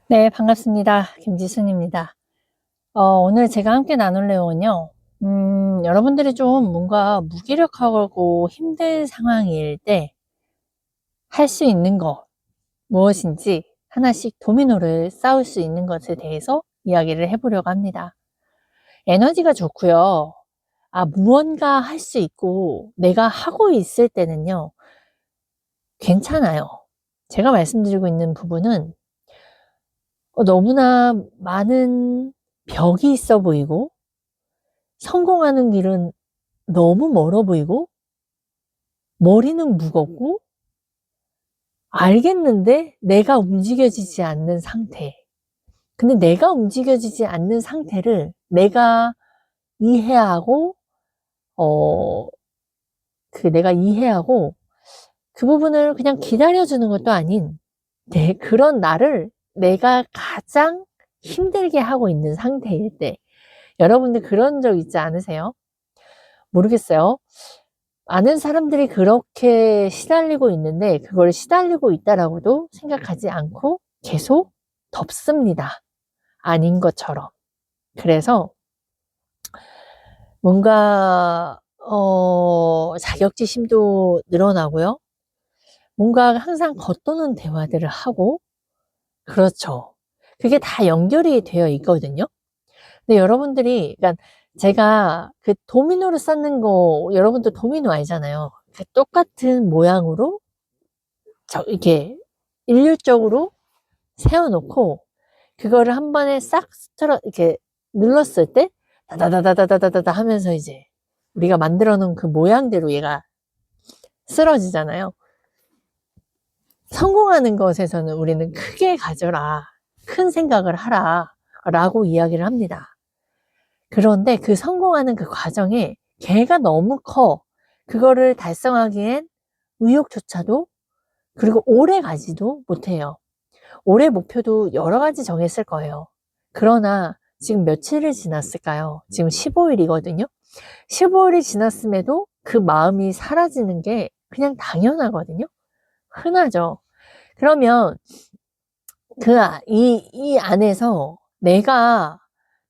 네, 반갑습니다. 김지순입니다. 오늘 제가 함께 나눌 내용은요, 여러분들이 좀 뭔가 무기력하고 힘든 상황일 때 할 수 있는 거 무엇인지 하나씩 도미노를 쌓을 수 있는 것에 대해서 이야기를 해보려고 합니다. 에너지가 좋고요. 무언가 할 수 있고 내가 하고 있을 때는요, 괜찮아요. 제가 말씀드리고 있는 부분은 너무나 많은 벽이 있어 보이고 성공하는 길은 너무 멀어 보이고 머리는 무겁고 알겠는데 내가 움직여지지 않는 상태. 근데 내가 움직여지지 않는 상태를 내가 이해하고 어 내가 이해하고 그 부분을 그냥 기다려주는 것도 아닌 그런 나를 내가 가장 힘들게 하고 있는 상태일 때, 여러분들 그런 적 있지 않으세요? 모르겠어요. 많은 사람들이 그렇게 시달리고 있는데 그걸 시달리고 있다라고도 생각하지 않고 계속 덮습니다. 아닌 것처럼. 그래서 뭔가 자격지심도 늘어나고요. 뭔가 항상 겉도는 대화들을 하고, 그렇죠. 그게 다 연결이 되어 있거든요. 근데 여러분들이, 그러니까 제가 그 도미노를 쌓는 거, 여러분들 도미노 알잖아요. 그 똑같은 모양으로 이렇게 일률적으로 세워놓고 그거를 한 번에 싹 이렇게 눌렀을 때 다다다다다다다다 하면서 이제 우리가 만들어 놓은 그 모양대로 얘가 쓰러지잖아요. 성공하는 것에서는 우리는 크게 가져라, 큰 생각을 하라 라고 이야기를 합니다. 그런데 그 성공하는 그 과정에 개가 너무 커. 그거를 달성하기엔 의욕조차도, 그리고 오래 가지도 못해요. 올해 목표도 여러 가지 정했을 거예요. 그러나 지금 며칠이 지났을까요? 지금 15일이거든요. 15일이 지났음에도 그 마음이 사라지는 게 그냥 당연하거든요. 흔하죠. 그러면 이 안에서 내가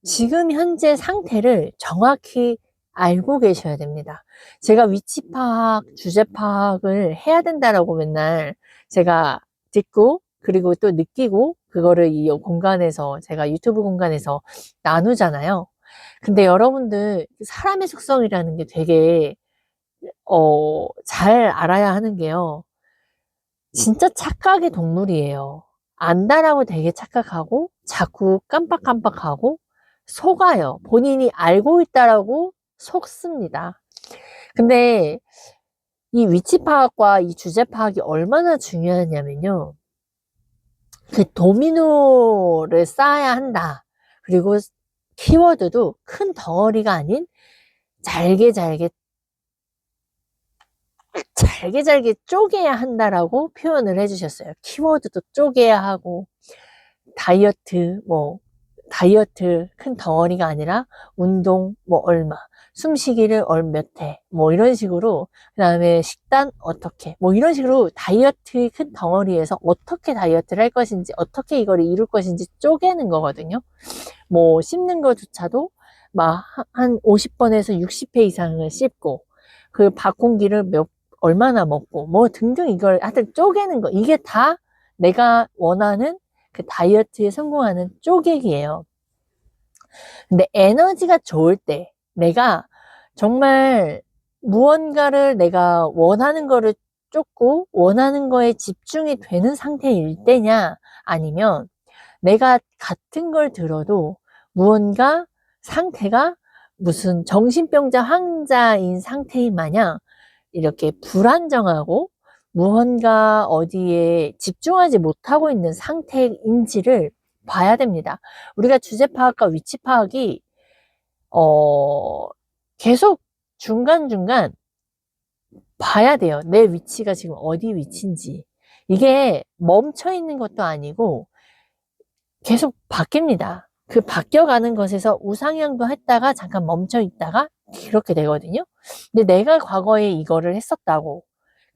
지금 현재 상태를 정확히 알고 계셔야 됩니다. 제가 위치 파악, 주제 파악을 해야 된다라고 맨날 제가 듣고, 그리고 또 느끼고, 그거를 이 공간에서, 제가 유튜브 공간에서 나누잖아요. 근데 여러분들, 사람의 속성이라는 게 되게, 잘 알아야 하는 게요. 진짜 착각의 동물이에요. 안다라고 되게 착각하고, 자꾸 깜빡깜빡하고, 속아요. 본인이 알고 있다라고 속습니다. 근데 이 위치 파악과 이 주제 파악이 얼마나 중요하냐면요. 그 도미노를 쌓아야 한다. 그리고 키워드도 큰 덩어리가 아닌 잘게 잘게 잘게 잘게 쪼개야 한다라고 표현을 해주셨어요. 키워드도 쪼개야 하고, 다이어트, 다이어트 큰 덩어리가 아니라 운동 얼마, 숨쉬기를 몇 회, 이런 식으로, 그 다음에 식단 어떻게, 이런 식으로 다이어트 큰 덩어리에서 어떻게 다이어트를 할 것인지, 어떻게 이거를 이룰 것인지 쪼개는 거거든요. 씹는 거조차도 막 한 50번에서 60회 이상을 씹고, 그 밥 공기를 얼마나 먹고, 등등 이걸 하여튼 쪼개는 거. 이게 다 내가 원하는 그 다이어트에 성공하는 쪼개기예요. 근데 에너지가 좋을 때, 내가 정말 무언가를 내가 원하는 거를 쫓고 원하는 거에 집중이 되는 상태일 때냐, 아니면 내가 같은 걸 들어도 무언가 상태가 무슨 정신병자 환자인 상태인 마냥 이렇게 불안정하고 무언가 어디에 집중하지 못하고 있는 상태인지를 봐야 됩니다. 우리가 주제 파악과 위치 파악이 계속 중간중간 봐야 돼요. 내 위치가 지금 어디 위치인지. 이게 멈춰 있는 것도 아니고 계속 바뀝니다. 그 바뀌어가는 것에서 우상향도 했다가 잠깐 멈춰 있다가 그렇게 되거든요. 근데 내가 과거에 이거를 했었다고,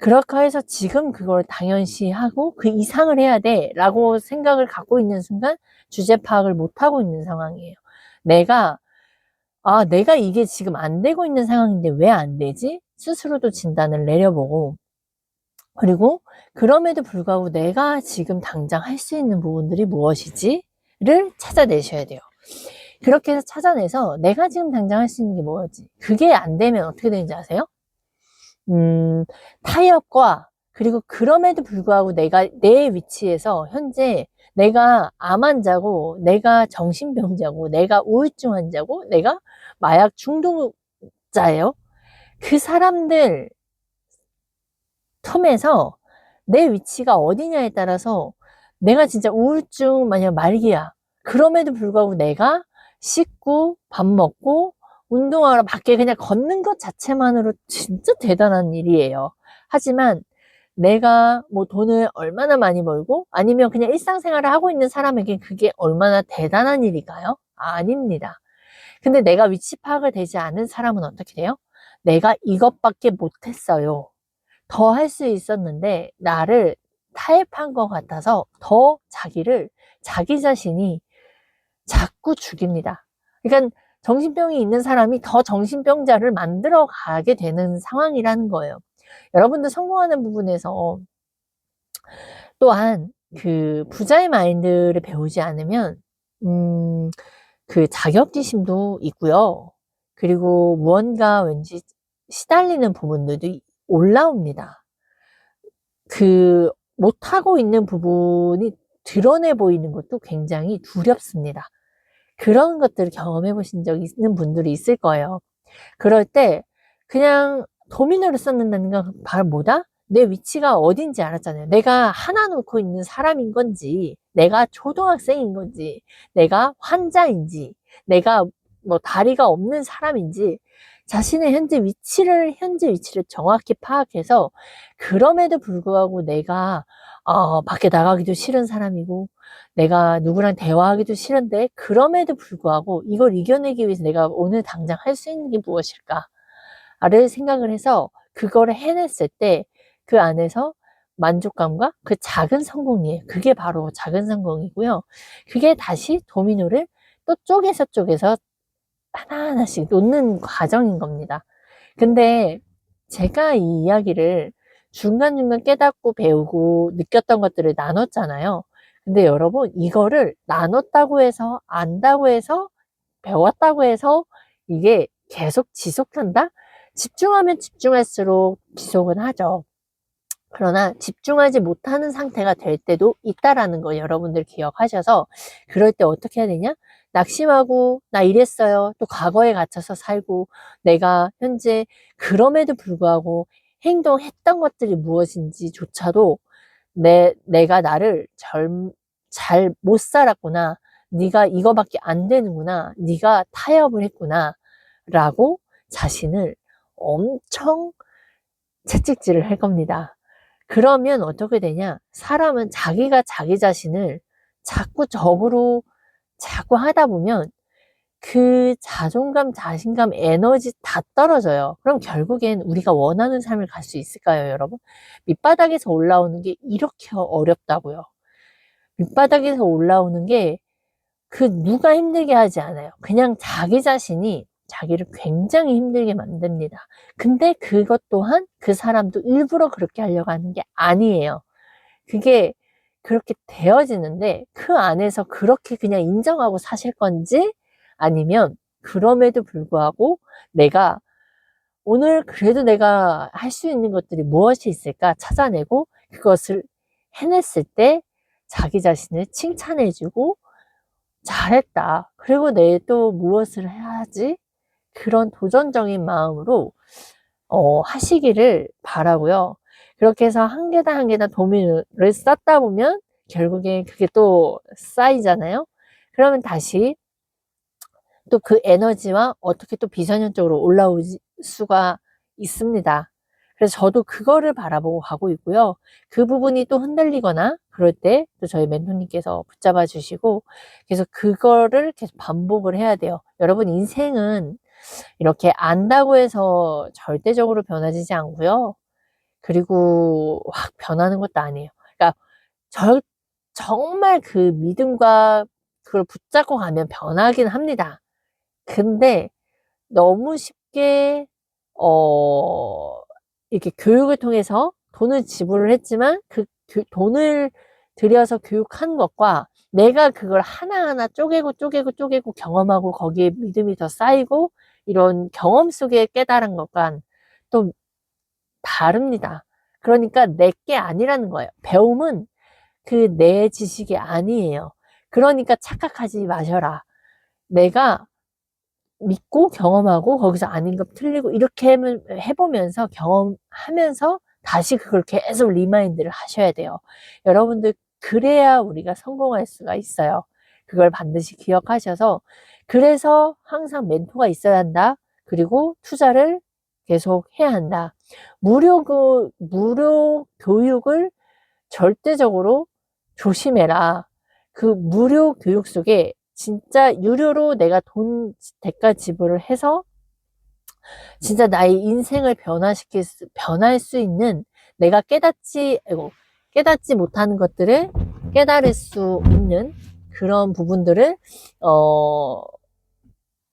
그렇게 해서 지금 그걸 당연시하고 그 이상을 해야 돼 라고 생각을 갖고 있는 순간 주제 파악을 못하고 있는 상황이에요. 내가 이게 지금 안 되고 있는 상황인데 왜 안 되지? 스스로도 진단을 내려보고, 그리고 그럼에도 불구하고 내가 지금 당장 할 수 있는 부분들이 무엇이지? 를 찾아내셔야 돼요. 그렇게 해서 찾아내서 내가 지금 당장 할 수 있는 게 뭐였지? 그게 안 되면 어떻게 되는지 아세요? 타협과, 그리고 그럼에도 불구하고 내가 내 위치에서 현재 내가 암 환자고, 내가 정신병자고, 내가 우울증 환자고, 내가 마약 중독자예요. 그 사람들 텀에서 내 위치가 어디냐에 따라서 내가 진짜 우울증 만약 말기야. 그럼에도 불구하고 내가 씻고 밥 먹고 운동하러 밖에 그냥 걷는 것 자체만으로 진짜 대단한 일이에요. 하지만 내가 뭐 돈을 얼마나 많이 벌고 아니면 그냥 일상생활을 하고 있는 사람에게 그게 얼마나 대단한 일일까요? 아닙니다. 근데 내가 위치 파악을 되지 않은 사람은 어떻게 돼요? 내가 이것밖에 못했어요. 더 할 수 있었는데 나를 타협한 것 같아서 더 자기 자신이 자꾸 죽입니다. 그러니까 정신병이 있는 사람이 더 정신병자를 만들어 가게 되는 상황이라는 거예요. 여러분들 성공하는 부분에서 또한 그 부자의 마인드를 배우지 않으면 그 자격지심도 있고요. 그리고 무언가 왠지 시달리는 부분들도 올라옵니다. 그 못하고 있는 부분이 드러내 보이는 것도 굉장히 두렵습니다. 그런 것들을 경험해 보신 적 있는 분들이 있을 거예요. 그럴 때 그냥 도미노를 쌓는다는 건 바로 뭐다? 내 위치가 어딘지 알았잖아요. 내가 하나 놓고 있는 사람인 건지, 내가 초등학생인 건지, 내가 환자인지, 내가 뭐 다리가 없는 사람인지, 자신의 현재 위치를 정확히 파악해서, 그럼에도 불구하고 내가, 밖에 나가기도 싫은 사람이고, 내가 누구랑 대화하기도 싫은데, 그럼에도 불구하고 이걸 이겨내기 위해서 내가 오늘 당장 할 수 있는 게 무엇일까? 를 생각을 해서 그거를 해냈을 때 그 안에서 만족감과 그 작은 성공이에요. 그게 바로 작은 성공이고요. 그게 다시 도미노를 또 쪼개서 하나하나씩 놓는 과정인 겁니다. 근데 제가 이 이야기를 중간중간 깨닫고 배우고 느꼈던 것들을 나눴잖아요. 근데 여러분, 이거를 나눴다고 해서, 안다고 해서, 배웠다고 해서 이게 계속 지속한다? 집중하면 집중할수록 지속은 하죠. 그러나 집중하지 못하는 상태가 될 때도 있다라는 거 여러분들 기억하셔서, 그럴 때 어떻게 해야 되냐? 낙심하고 나 이랬어요. 또 과거에 갇혀서 살고, 내가 현재 그럼에도 불구하고 행동했던 것들이 무엇인지조차도 내가 나를 잘 못 살았구나. 네가 이거밖에 안 되는구나. 네가 타협을 했구나. 라고 자신을 엄청 채찍질을 할 겁니다. 그러면 어떻게 되냐? 사람은 자기가 자기 자신을 자꾸 적으로 자꾸 하다 보면 그 자존감, 자신감, 에너지 다 떨어져요. 그럼 결국엔 우리가 원하는 삶을 갈 수 있을까요, 여러분? 밑바닥에서 올라오는 게 이렇게 어렵다고요. 밑바닥에서 올라오는 게 그 누가 힘들게 하지 않아요. 그냥 자기 자신이 자기를 굉장히 힘들게 만듭니다. 근데 그것 또한 그 사람도 일부러 그렇게 하려고 하는 게 아니에요. 그게 그렇게 되어지는데 그 안에서 그렇게 그냥 인정하고 사실 건지, 아니면 그럼에도 불구하고 내가 오늘 그래도 내가 할 수 있는 것들이 무엇이 있을까 찾아내고 그것을 해냈을 때 자기 자신을 칭찬해주고 잘했다. 그리고 내일 또 무엇을 해야지? 그런 도전적인 마음으로 하시기를 바라고요. 그렇게 해서 한 계단 한 계단 도미노를 쌓다 보면 결국에 그게 또 쌓이잖아요. 그러면 다시 또 그 에너지와 어떻게 또 비전형적으로 올라올 수가 있습니다. 그래서 저도 그거를 바라보고 가고 있고요. 그 부분이 또 흔들리거나 그럴 때 또 저희 멘토님께서 붙잡아 주시고 계속 그거를 계속 반복을 해야 돼요. 여러분, 인생은 이렇게 안다고 해서 절대적으로 변화지지 않고요. 그리고 확 변하는 것도 아니에요. 그러니까 정말 그 믿음과 그걸 붙잡고 가면 변하긴 합니다. 근데 너무 쉽게 어 이렇게 교육을 통해서 돈을 지불을 했지만 그 돈을 들여서 교육한 것과 내가 그걸 하나하나 쪼개고 경험하고 거기에 믿음이 더 쌓이고 이런 경험 속에 깨달은 것과 또 다릅니다. 그러니까 내 게 아니라는 거예요. 배움은 그 내 지식이 아니에요. 그러니까 착각하지 마셔라. 내가 믿고 경험하고 거기서 아닌 것 틀리고 이렇게 해보면서 경험하면서 다시 그걸 계속 리마인드를 하셔야 돼요. 여러분들 그래야 우리가 성공할 수가 있어요. 그걸 반드시 기억하셔서 그래서 항상 멘토가 있어야 한다. 그리고 투자를 계속 해야 한다. 무료 교육을 절대적으로 조심해라. 그 무료 교육 속에 진짜 유료로 내가 돈 대가 지불을 해서 진짜 나의 인생을 변할 수 있는 내가 깨닫지 못하는 것들을 깨달을 수 있는 그런 부분들을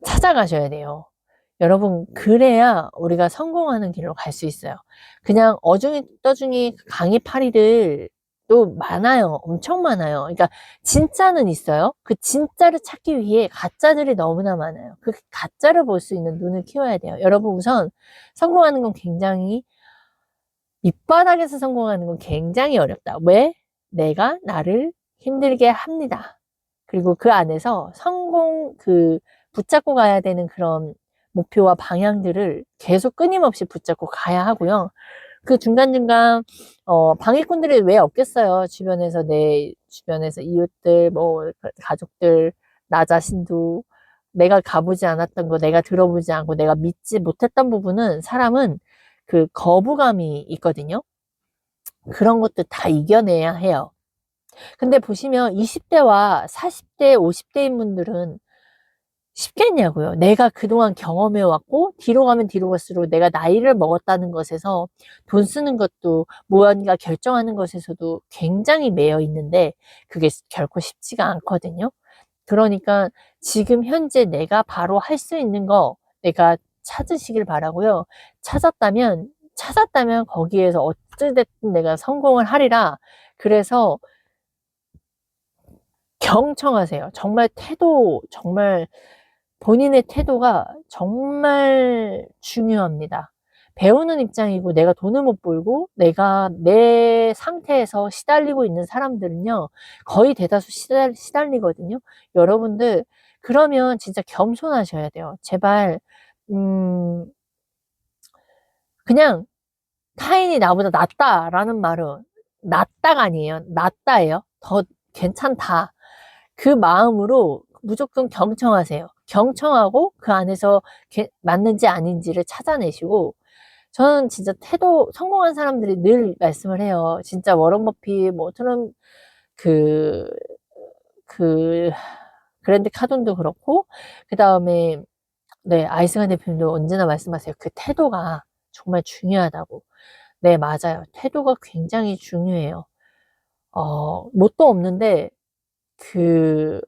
찾아가셔야 돼요. 여러분, 그래야 우리가 성공하는 길로 갈 수 있어요. 그냥 어중이 떠중이 강의 파리들 또 많아요. 엄청 많아요. 그러니까 진짜는 있어요. 그 진짜를 찾기 위해 가짜들이 너무나 많아요. 그 가짜를 볼 수 있는 눈을 키워야 돼요. 여러분, 우선 성공하는 건 굉장히 밑바닥에서 성공하는 건 굉장히 어렵다. 왜? 내가 나를 힘들게 합니다. 그리고 그 안에서 붙잡고 가야 되는 그런 목표와 방향들을 계속 끊임없이 붙잡고 가야 하고요. 그 중간중간, 방해꾼들이 왜 없겠어요? 내 주변에서 이웃들, 가족들, 나 자신도 내가 가보지 않았던 거, 내가 들어보지 않고 내가 믿지 못했던 부분은 사람은 그 거부감이 있거든요. 그런 것도 다 이겨내야 해요. 근데 보시면 20대와 40대, 50대인 분들은 쉽겠냐고요. 내가 그동안 경험해왔고 뒤로 가면 뒤로 갈수록 내가 나이를 먹었다는 것에서 돈 쓰는 것도 무언가 결정하는 것에서도 굉장히 매여 있는데 그게 결코 쉽지가 않거든요. 그러니까 지금 현재 내가 바로 할 수 있는 거 내가 찾으시길 바라고요. 찾았다면 거기에서 어찌됐든 내가 성공을 하리라. 그래서 경청하세요. 정말 본인의 태도가 정말 중요합니다. 배우는 입장이고 내가 돈을 못 벌고 내가 내 상태에서 시달리고 있는 사람들은요. 거의 대다수 시달리거든요. 여러분들 그러면 진짜 겸손하셔야 돼요. 제발 그냥 타인이 나보다 낫다라는 말은 낫다가 아니에요. 낫다예요. 더 괜찮다. 그 마음으로 무조건 경청하세요. 경청하고 그 안에서 맞는지 아닌지를 찾아내시고 저는 진짜 성공한 사람들이 늘 말씀을 해요. 진짜 워런 버핏, 그, 그, 그랜드 카돈도 그렇고, 그 다음에, 네, 아이승환 대표님도 언제나 말씀하세요. 그 태도가 정말 중요하다고. 네, 맞아요. 태도가 굉장히 중요해요. 뭣도 없는데, 그,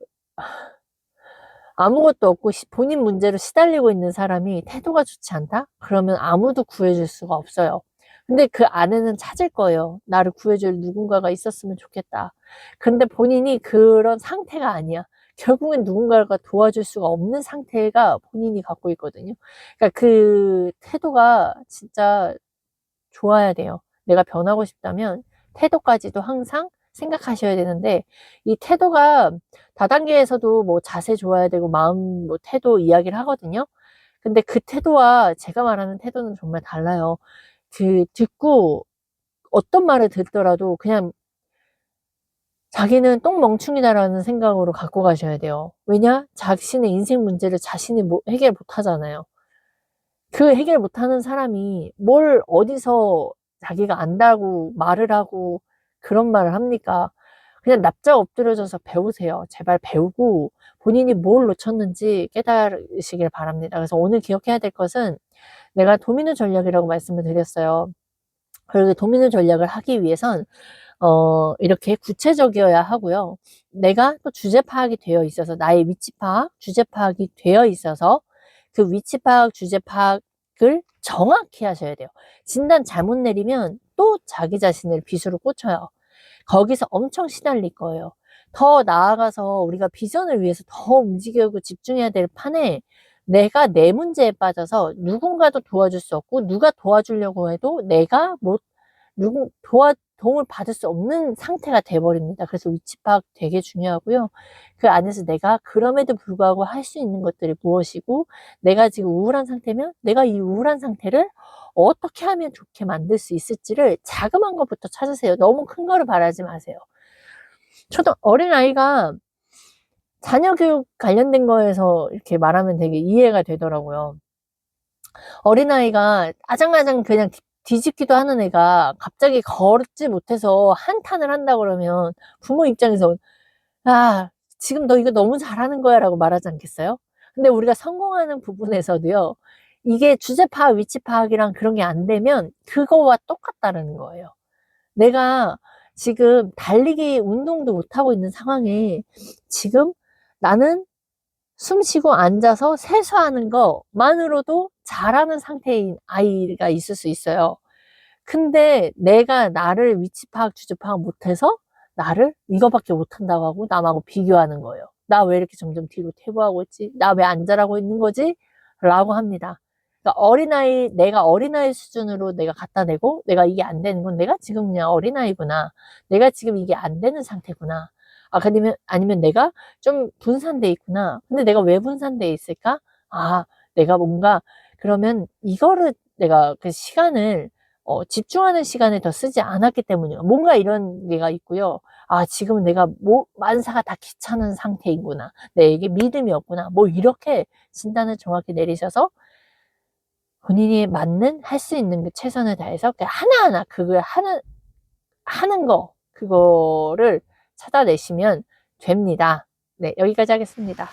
아무것도 없고 본인 문제로 시달리고 있는 사람이 태도가 좋지 않다? 그러면 아무도 구해줄 수가 없어요. 근데 그 안에는 찾을 거예요. 나를 구해줄 누군가가 있었으면 좋겠다. 근데 본인이 그런 상태가 아니야. 결국엔 누군가가 도와줄 수가 없는 상태가 본인이 갖고 있거든요. 그러니까 그 태도가 진짜 좋아야 돼요. 내가 변하고 싶다면 태도까지도 항상 생각하셔야 되는데 이 태도가 다단계에서도 자세 좋아야 되고 마음 태도 이야기를 하거든요. 근데 그 태도와 제가 말하는 태도는 정말 달라요. 듣고 어떤 말을 듣더라도 그냥 자기는 똥멍충이다라는 생각으로 갖고 가셔야 돼요. 왜냐? 자신의 인생 문제를 자신이 해결 못 하잖아요. 그 해결 못하는 사람이 뭘 어디서 자기가 안다고 말을 하고 그런 말을 합니까? 그냥 납작 엎드려져서 배우세요. 제발 배우고 본인이 뭘 놓쳤는지 깨달으시길 바랍니다. 그래서 오늘 기억해야 될 것은 내가 도미노 전략이라고 말씀을 드렸어요. 그리고 도미노 전략을 하기 위해선 이렇게 구체적이어야 하고요. 내가 또 주제 파악이 되어 있어서, 나의 위치 파악, 주제 파악이 되어 있어서 그 위치 파악, 주제 파악을 정확히 하셔야 돼요. 진단 잘못 내리면 또 자기 자신을 빗으로 꽂혀요. 거기서 엄청 시달릴 거예요. 더 나아가서 우리가 비전을 위해서 더 움직이고 집중해야 될 판에 내가 내 문제에 빠져서 누군가도 도와줄 수 없고, 누가 도와주려고 해도 내가 못 도움을 받을 수 없는 상태가 돼버립니다. 그래서 위치 파악 되게 중요하고요. 그 안에서 내가 그럼에도 불구하고 할 수 있는 것들이 무엇이고, 내가 지금 우울한 상태면 내가 이 우울한 상태를 어떻게 하면 좋게 만들 수 있을지를 자그마한 것부터 찾으세요. 너무 큰 거를 바라지 마세요. 어린아이가 자녀 교육 관련된 거에서 이렇게 말하면 되게 이해가 되더라고요. 어린아이가 아장아장 그냥 뒤집기도 하는 애가 갑자기 걷지 못해서 한탄을 한다 그러면 부모 입장에서 아, 지금 너 이거 너무 잘하는 거야 라고 말하지 않겠어요? 근데 우리가 성공하는 부분에서도요, 이게 주제 파악, 위치 파악이랑 그런 게 안 되면 그거와 똑같다는 거예요. 내가 지금 달리기 운동도 못하고 있는 상황에 지금 나는 숨 쉬고 앉아서 세수하는 것만으로도 잘하는 상태인 아이가 있을 수 있어요. 근데 내가 나를 위치 파악, 주제 파악 못해서 나를 이거밖에 못한다고 하고 남하고 비교하는 거예요. 나 왜 이렇게 점점 뒤로 퇴보하고 있지? 나 왜 안 자라고 있는 거지? 라고 합니다. 그러니까 내가 어린아이 수준으로 내가 갖다 대고 내가 이게 안 되는 건 내가 지금 그냥 어린아이구나. 내가 지금 이게 안 되는 상태구나. 아니면 내가 좀 분산돼 있구나. 근데 내가 왜 분산돼 있을까? 아, 내가 뭔가, 그러면 이거를 내가 그 시간을, 집중하는 시간을 더 쓰지 않았기 때문이에요. 뭔가 이런 게가 있고요. 아, 지금 내가 만사가 다 귀찮은 상태이구나. 내게 믿음이 없구나. 뭐 이렇게 진단을 정확히 내리셔서 본인이 맞는 할 수 있는 그 최선을 다해서 하나하나 그걸 하는 거, 그거를 찾아내시면 됩니다. 네, 여기까지 하겠습니다.